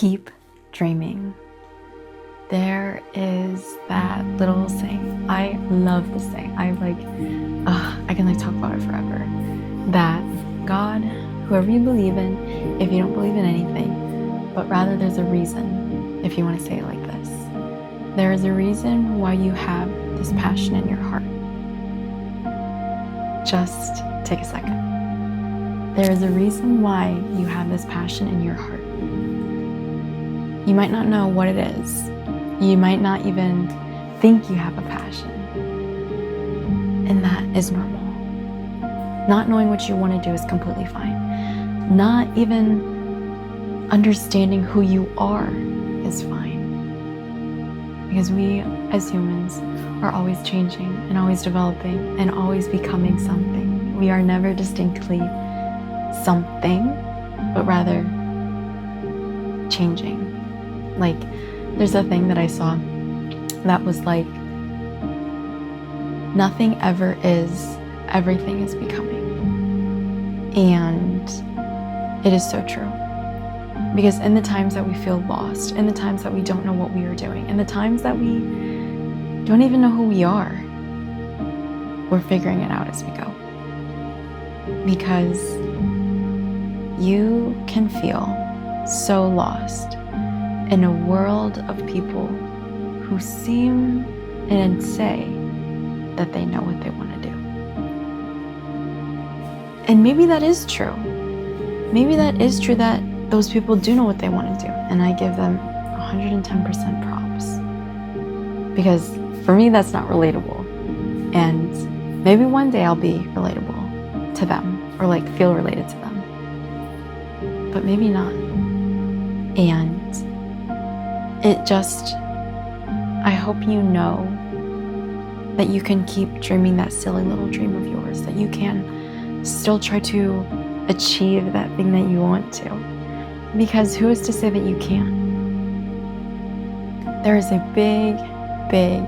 keep dreaming. There is that little saying. I love this saying. I can talk about it forever. That God, whoever you believe in, if you don't believe in anything, but rather there's a reason, if you want to say it like this. There is a reason why you have this passion in your heart. Just take a second. There is a reason why you have this passion in your heart. You might not know what it is. You might not even think you have a passion. And that is normal. Not knowing what you want to do is completely fine. Not even understanding who you are is fine. Because we, as humans, are always changing and always developing and always becoming something. We are never distinctly something, but rather changing. Like, there's a thing that I saw that was like, nothing ever is, everything is becoming. And it is so true. Because in the times that we feel lost, in the times that we don't know what we are doing, in the times that we don't even know who we are, we're figuring it out as we go. Because you can feel so lost in a world of people who seem and say that they know what they want to do. And maybe that is true. Maybe that is true that those people do know what they want to do. And I give them 110% props. Because for me, that's not relatable. And maybe one day I'll be relatable to them or feel related to them. But maybe not. And it just, I hope you know that you can keep dreaming that silly little dream of yours, that you can still try to achieve that thing that you want to. Because who is to say that you can't? There is a big, big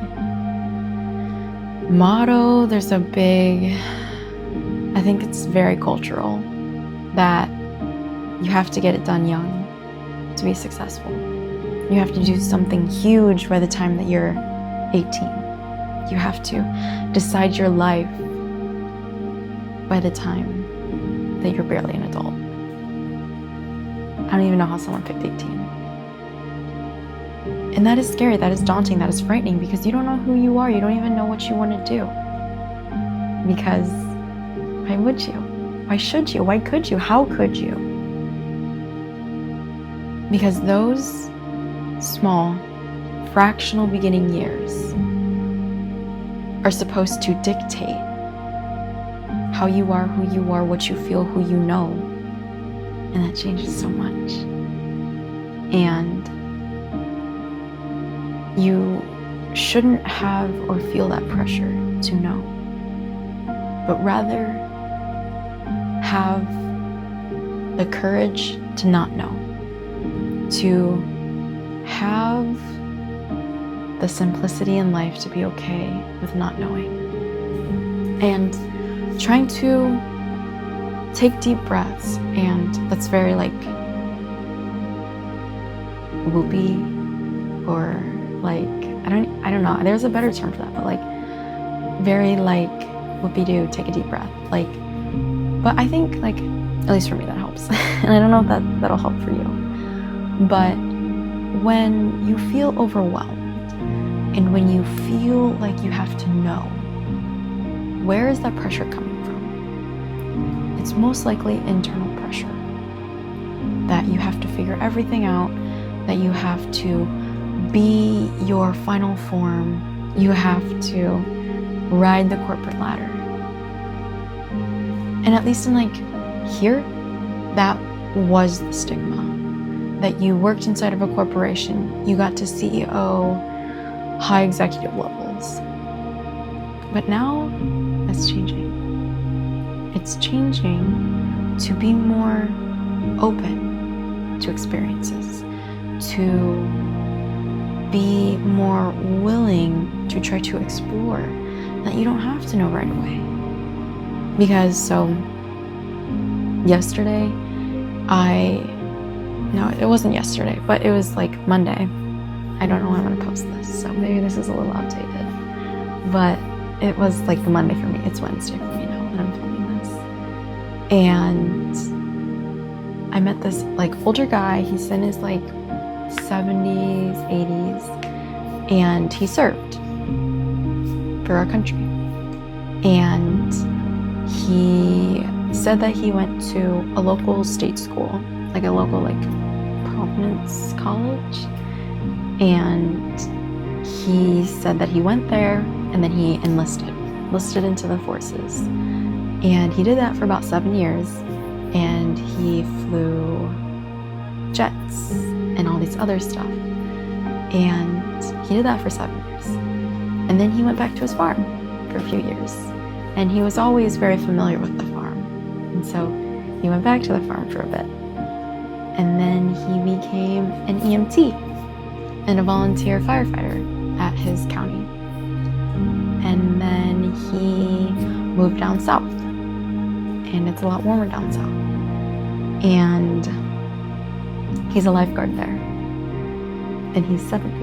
motto, there's a big, I think it's very cultural, that you have to get it done young to be successful. You have to do something huge by the time that you're 18. You have to decide your life by the time that you're barely an adult. I don't even know how someone picked 18. And that is scary, that is daunting, that is frightening, because you don't know who you are, you don't even know what you want to do. Because why would you? Why should you? Why could you? How could you? Because those small, fractional beginning years are supposed to dictate how you are, who you are, what you feel, who you know. And that changes so much. And you shouldn't have or feel that pressure to know, but rather have the courage to not know, to have the simplicity in life to be okay with not knowing, and trying to take deep breaths. And that's very whoopee, or I don't know, there's a better term for that, but very whoopee-doo, take a deep breath. But I think at least for me that helps. And I don't know if that'll help for you. But when you feel overwhelmed and when you feel like you have to know, where is that pressure coming from? It's most likely internal pressure. That you have to figure everything out, that you have to be your final form, you have to ride the corporate ladder. And at least in here, that was the stigma. That you worked inside of a corporation, you got to CEO, high executive levels. But now, that's changing. It's changing to be more open to experiences, to be more willing to try to explore, that you don't have to know right away. Because yesterday, I No, it wasn't yesterday, but it was like Monday. I don't know when I'm gonna post this, so maybe this is a little outdated. But it was like the Monday for me. It's Wednesday for me now that I'm filming this. And I met this like older guy. He's in his like 70s, 80s, and he served for our country. And he said that he went to a local state school, like a local like Providence College. And he said that he went there and then he enlisted into the forces. And he did that for about 7 years. And he flew jets and all these other stuff. And he did that for 7 years. And then he went back to his farm for a few years. And he was always very familiar with the farm. And so he went back to the farm for a bit. And then he became an EMT and a volunteer firefighter at his county. And then he moved down south. And it's a lot warmer down south. And he's a lifeguard there. And he's 70.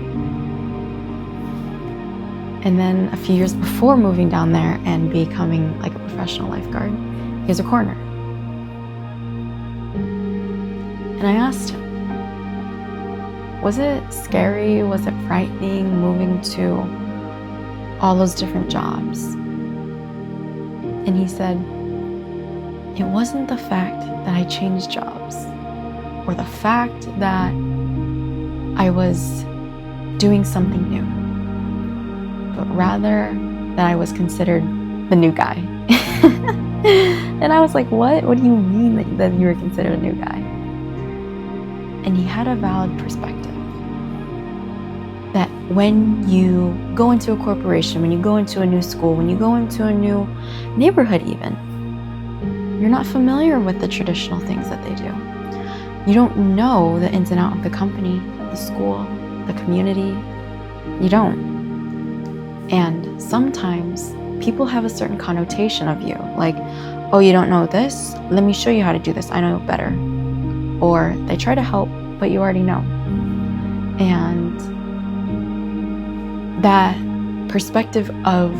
And then a few years before moving down there and becoming like a professional lifeguard, he was a coroner. And I asked him, was it scary? Was it frightening moving to all those different jobs? And he said, it wasn't the fact that I changed jobs or the fact that I was doing something new, but rather that I was considered the new guy. And I was like, what? What do you mean that you were considered a new guy? And he had a valid perspective. That when you go into a corporation, when you go into a new school, when you go into a new neighborhood even, you're not familiar with the traditional things that they do. You don't know the ins and outs of the company, the school, the community. You don't. And sometimes people have a certain connotation of you, like, oh, you don't know this? Let me show you how to do this. I know better. Or they try to help, but you already know. And that perspective of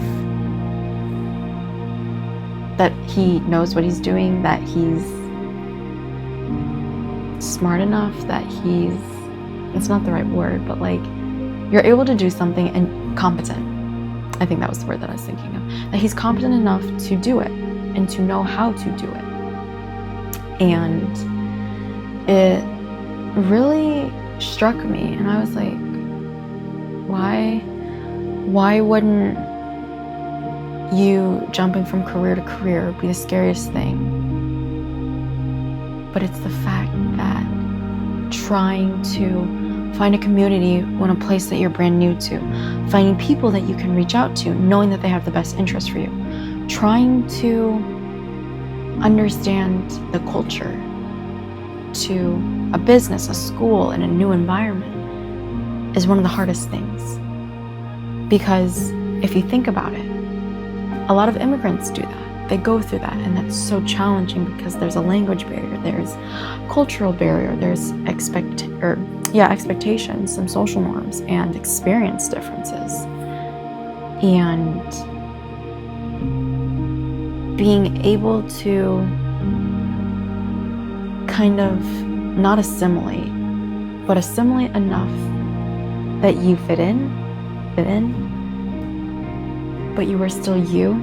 that he knows what he's doing, that he's smart enough, that it's not the right word, but like you're able to do something and competent. I think that was the word that I was thinking of. That he's competent enough to do it and to know how to do it. And it really struck me, and I was like, why wouldn't you jumping from career to career be the scariest thing? But it's the fact that trying to find a community when a place that you're brand new to, finding people that you can reach out to, knowing that they have the best interest for you, trying to understand the culture to a business, a school, and a new environment is one of the hardest things. Because if you think about it, a lot of immigrants do that. They go through that, and that's so challenging because there's a language barrier, there's cultural barrier, there's expectations, some social norms, and experience differences. And being able to kind of not assimilate, but assimilate enough that you fit in, but you are still you,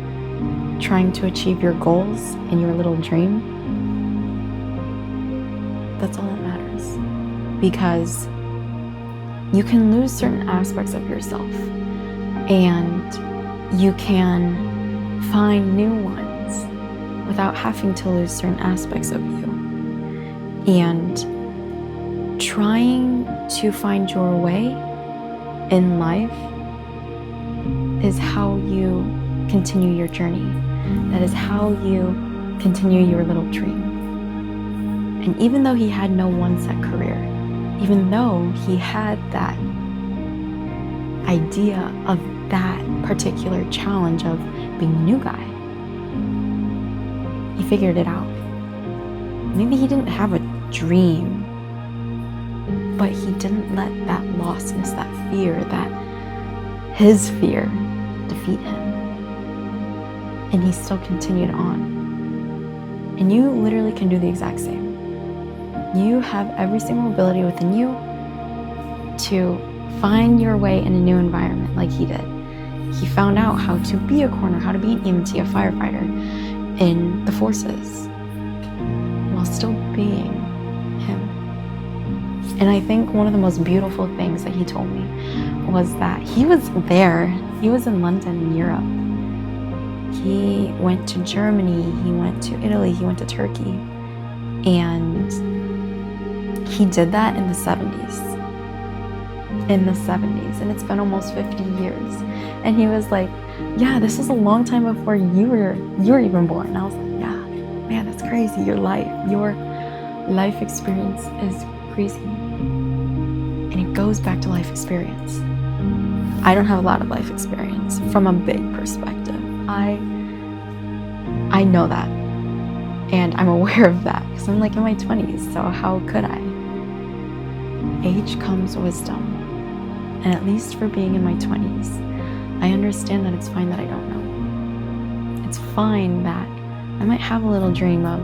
trying to achieve your goals and your little dream. That's all that matters. Because you can lose certain aspects of yourself and you can find new ones without having to lose certain aspects of you. And trying to find your way in life is how you continue your journey. That is how you continue your little dream. And even though he had no one set career, even though he had that idea of that particular challenge of being a new guy, he figured it out. Maybe he didn't have a dream but he didn't let that lostness, that fear, that his fear defeat him. And he still continued on. And you literally can do the exact same. You have every single ability within you to find your way in a new environment like he did. He found out how to be a coroner, how to be an EMT, a firefighter in the forces while still being him. And I think one of the most beautiful things that he told me was that he was there. He was in London, in Europe. He went to Germany, he went to Italy, he went to Turkey. And he did that in the 70s. And it's been almost 50 years. And he was like, yeah, this was a long time before you were even born. And I was like, yeah, man, that's crazy. Your life experience is crazy. And it goes back to life experience. I don't have a lot of life experience from a big perspective. I know that. And I'm aware of that because I'm like in my 20s. So how could I? Age comes wisdom. And at least for being in my 20s, I understand that it's fine that I don't know. It's fine that I might have a little dream of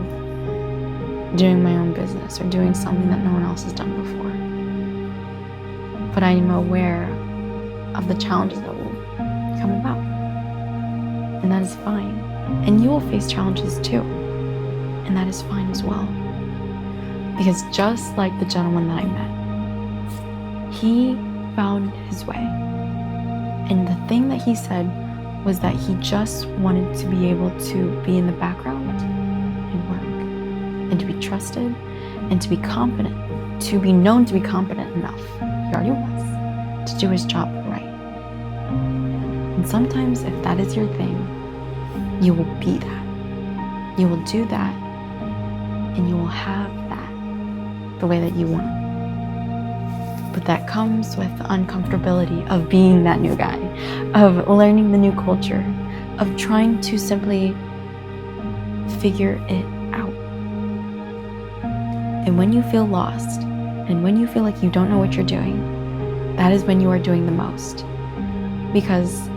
doing my own business or doing something that no one else has done before. But I am aware of the challenges that will come about. And that is fine. And you will face challenges too. And that is fine as well. Because just like the gentleman that I met, he found his way. And the thing that he said was that he just wanted to be able to be in the background and work, and to be trusted, and to be competent, to be known to be competent enough, he already was, to do his job right. And sometimes if that is your thing, you will be that. You will do that, and you will have that the way that you want. But that comes with the uncomfortability of being that new guy, of learning the new culture, of trying to simply figure it out. And when you feel lost, and when you feel like you don't know what you're doing, that is when you are doing the most. Because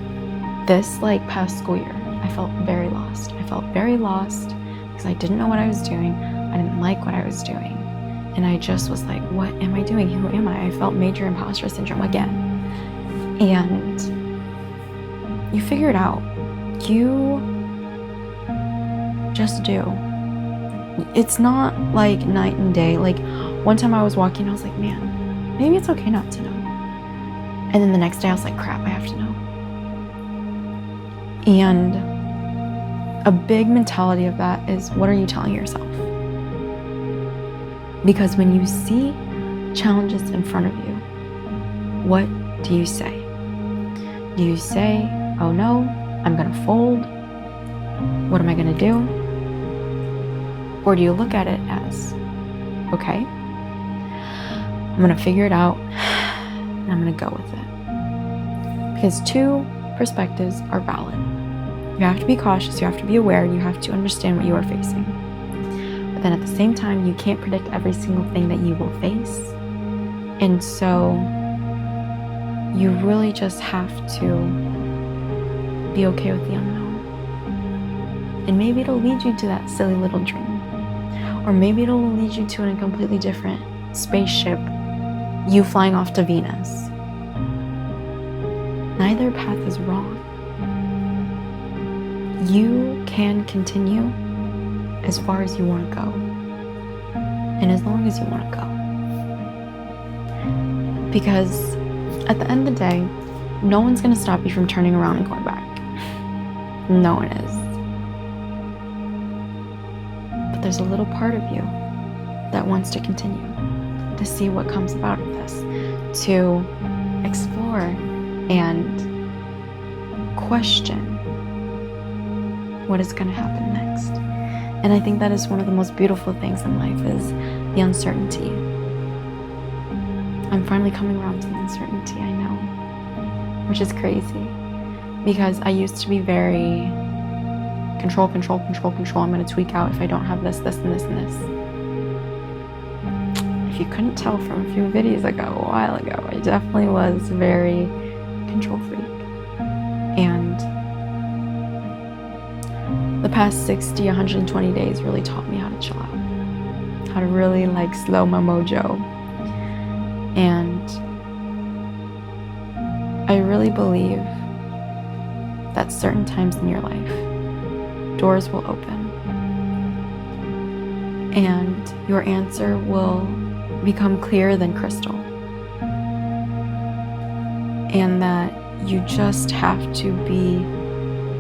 this past school year, I felt very lost. I felt very lost because I didn't know what I was doing. I didn't like what I was doing. And I just was like, what am I doing? Who am I? I felt major imposter syndrome again. And you figure it out. You just do. It's not like night and day. Like one time I was walking, I was like, man, maybe it's okay not to know. And then the next day I was like, crap, I have to know. And a big mentality of that is, what are you telling yourself? Because when you see challenges in front of you, what do you say? Do you say, oh no, I'm gonna fold? What am I gonna do? Or do you look at it as, okay, I'm gonna figure it out and I'm gonna go with it? Because two perspectives are valid. You have to be cautious, you have to be aware, you have to understand what you are facing. But then at the same time, you can't predict every single thing that you will face. And so you really just have to be okay with the unknown. And maybe it'll lead you to that silly little dream. Or maybe it'll lead you to a completely different spaceship, you flying off to Venus. Neither path is wrong. You can continue as far as you want to go, and as long as you want to go. Because at the end of the day, no one's going to stop you from turning around and going back. No one is. But there's a little part of you that wants to continue, to see what comes about of this, to explore and question what is going to happen next. And I think that is one of the most beautiful things in life, is the uncertainty. I'm finally coming around to the uncertainty, I know, which is crazy, because I used to be very control. I'm going to tweak out if I don't have this, and this, and this. I if you couldn't tell from a few videos ago, a while ago, I definitely was very control freak. And the past 60, 120 days really taught me how to chill out, how to really like slow my mojo. And I really believe that certain times in your life, doors will open and your answer will become clearer than crystal. And that you just have to be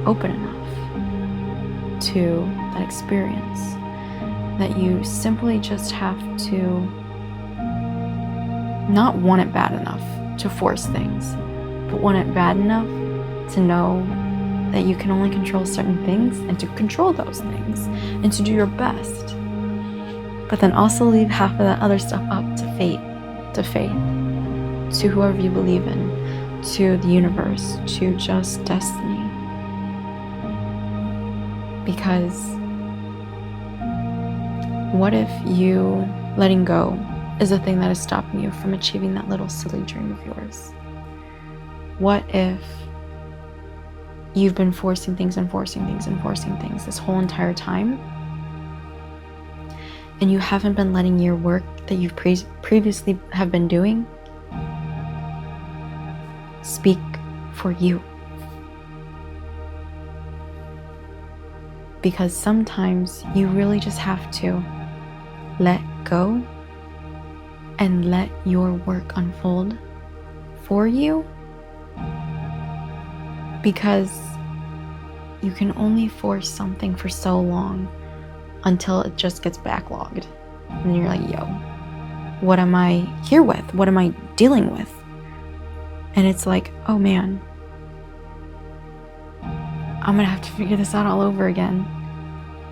open enough to that experience, that you simply just have to not want it bad enough to force things, but want it bad enough to know that you can only control certain things and to control those things and to do your best. But then also leave half of that other stuff up to fate, to faith, to whoever you believe in, to the universe, to just destiny. Because what if you letting go is the thing that is stopping you from achieving that little silly dream of yours? What if you've been forcing things this whole entire time, and you haven't been letting your work that you've previously have been doing speak for you? Because sometimes you really just have to let go and let your work unfold for you, because you can only force something for so long until it just gets backlogged. And then you're like, yo, what am I here with? What am I dealing with? And it's like, oh man, I'm gonna have to figure this out all over again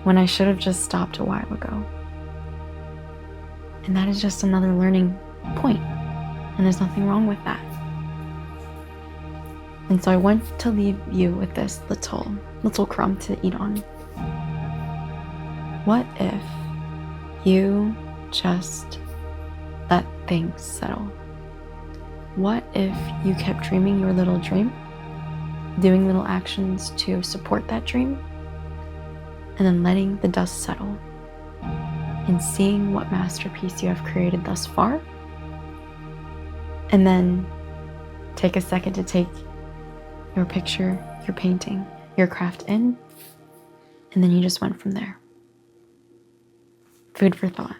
when I should have just stopped a while ago. And that is just another learning point. And there's nothing wrong with that. And so I want to leave you with this little crumb to eat on. What if you just let things settle? What if you kept dreaming your little dream, doing little actions to support that dream, and then letting the dust settle and seeing what masterpiece you have created thus far? And then take a second to take your picture, your painting, your craft in, and then you just went from there. Food for thought.